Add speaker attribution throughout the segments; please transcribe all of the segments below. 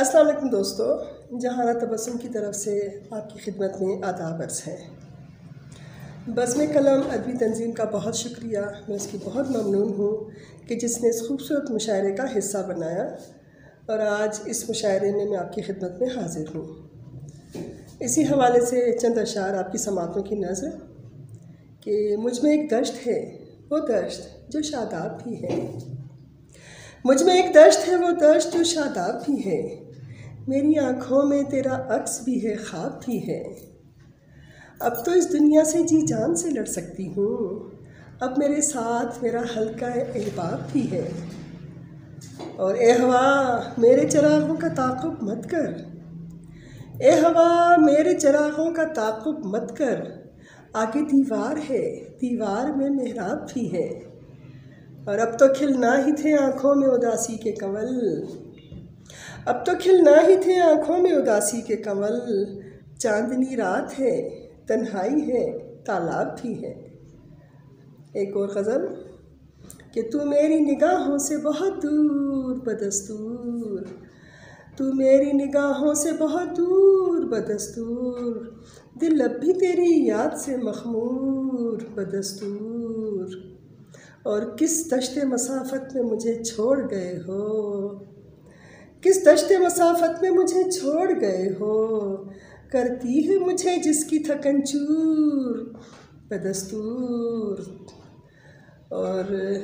Speaker 1: अस्सलाम वालेकुम दोस्तों, जहाना तबस्सुम की तरफ से आपकी खिदमत में आदाब अर्ज़ है। बज़्म कलम अदबी तंज़ीम का बहुत शुक्रिया, मैं उसकी बहुत ममनून हूँ कि जिसने इस खूबसूरत मुशायरे का हिस्सा बनाया और आज इस मुशायरे में मैं आपकी खिदमत में हाज़िर हूँ। इसी हवाले से चंद अशार आपकी समातों की नज़र कि मुझ में एक दश्त है, वो दश्त जो शादाब भी है। मुझ में एक दश्त है, वो दश्त जो शादाब भी है। मेरी आँखों में तेरा अक्स भी है, ख्वाब भी है। अब तो इस दुनिया से जी जान से लड़ सकती हूँ, अब मेरे साथ मेरा हल्का अहबाब भी है। और ए हवा मेरे चिरागों का ताक़ुब मत कर, ए हवा मेरे चिरागों का ताक़ुब मत कर। आगे दीवार है, दीवार में मेहराब भी है। और अब तो खिलना ही थे आँखों में उदासी के कंवल, अब तो खिलना ही थे आँखों में उदासी के कंवल। चांदनी रात है, तन्हाई है, तालाब भी है। एक और गज़ल कि तू मेरी निगाहों से बहुत दूर बदस्तूर, तू मेरी निगाहों से बहुत दूर बदस्तूर। दिल अब भी तेरी याद से मखमूर बदस्तूर। और किस दश्ते मसाफत में मुझे छोड़ गए हो, किस दश्ते मसाफत में मुझे छोड़ गए हो। करती है मुझे जिसकी थकन चूर बदस्तूर। और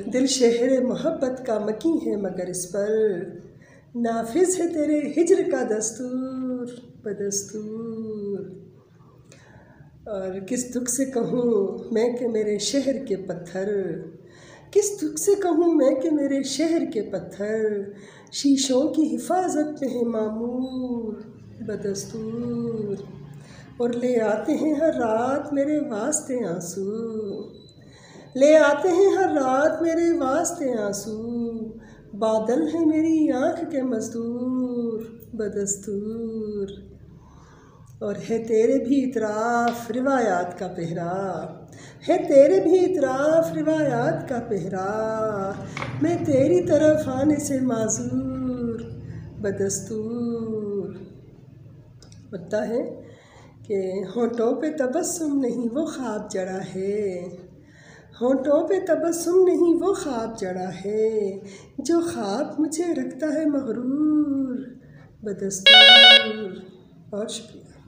Speaker 1: दिल शहर मोहब्बत का मकी है, मगर इस पर नाफिज है तेरे हिज्र का दस्तूर बदस्तूर। और किस दुख से कहूँ मैं कि मेरे शहर के पत्थर, किस दुख से कहूँ मैं कि मेरे शहर के पत्थर शीशों की हिफाजत में है मामूर बदस्तूर। और ले आते हैं हर रात मेरे वास्ते आंसू, ले आते हैं हर रात मेरे वास्ते आंसू। बादल है मेरी आँख के मजदूर बदस्तूर। और है तेरे भी इतराफ़ रिवायात का पहरा, है तेरे भी इतराफ़ रिवायात का पहरा। मैं तेरी तरफ आने से माजूर बदस्तूर। होता है कि होंठों पे तबस्सुम नहीं वो ख्वाब जड़ा है, होंठों पे तबस्सुम नहीं वो ख्वाब जड़ा है। जो ख्वाब मुझे रखता है मगरूर बदस्तूर। बहुत शुक्रिया।